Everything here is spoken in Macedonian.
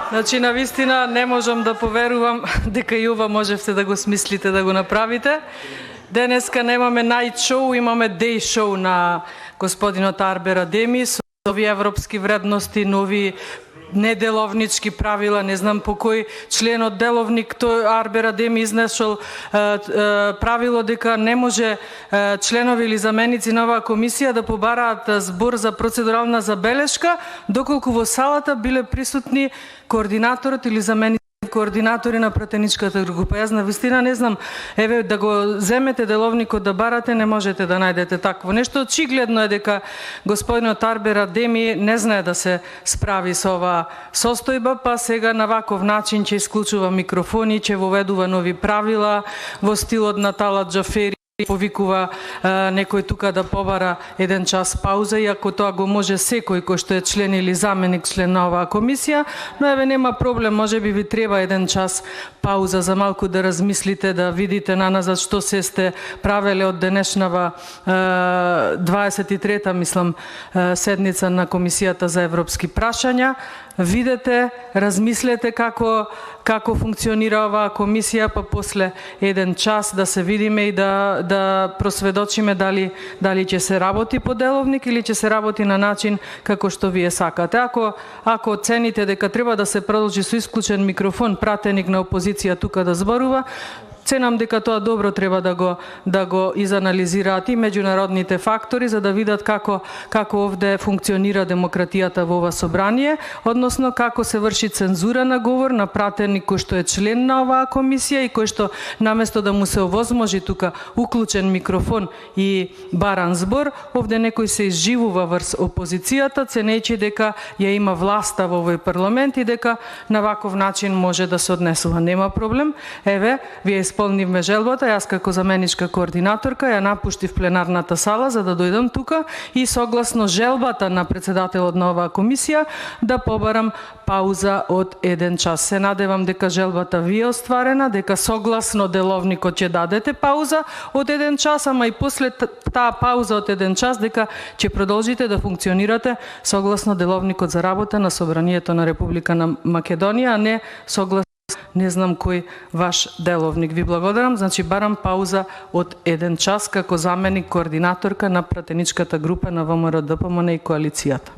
Значи, навистина не можам да поверувам дека и ова можевте да го смислите, да го направите. Денеска немаме најт шоу, имаме деј шоу на господинот Арбер Адеми со нови европски вредности, нови неделовнички правила, не знам по кој член од деловник тој Арбер Адеми изнесол правило дека не може членови или заменици на оваа комисија да побараат збор за процедурална забелешка доколку во салата биле присутни координаторот или заменици координатори на пратеничката група. Јас навистина не знам, еве да го земете деловникот да барате, не можете да најдете такво нешто. Очигледно е дека господинот Арбер Адеми не знае да се справи со оваа состојба, па сега на ваков начин ќе исклучува микрофони, ќе воведува нови правила во стилот на Талат Џафери, повикува некој тука да побара 1 час пауза, иако тоа го може секој кој што е член или заменик член на оваа комисија, но еве нема проблем, можеби ви треба 1 час пауза за малку да размислите, да видите наназад што се сте правеле од денешнава 23-та, мислам, седница на Комисијата за европски прашања. Видете, размислете како функционира оваа комисија, па после 1 час да се видиме и да просведочиме дали ќе се работи по деловник или ќе се работи на начин како што вие сакате. Ако оцените дека треба да се продолжи со исклучен микрофон пратеник на опозиција тука да зборува, ценам дека тоа добро треба да го изанализираат и меѓународните фактори за да видат како овде функционира демократијата во ова собрание, односно како се врши цензура на говор на пратеник кој што е член на оваа комисија и кој што наместо да му се овозможи тука уклучен микрофон и баран збор, овде некој се изживува врз опозицијата, ценејќи дека ја има власта во овој парламент и дека на ваков начин може да се однесува. Нема проблем. Еве, вие исполнивме желбата, јас како заменичка координаторка ја напуштив пленарната сала за да дојдам тука и согласно желбата на председателот на оваа комисија да побарам пауза од 1 час. Се надевам дека желбата ви е остварена, дека согласно деловникот ќе дадете пауза од 1 час, ама и после таа пауза од 1 час дека ќе продолжите да функционирате согласно деловникот за работа на Собранието на Република на Македонија, а не согласно не знам кој ваш деловник. Ви благодарам, значи барам пауза од 1 час како заменик координаторка на пратеничката група на ВМРО ДПМН и коалицијата.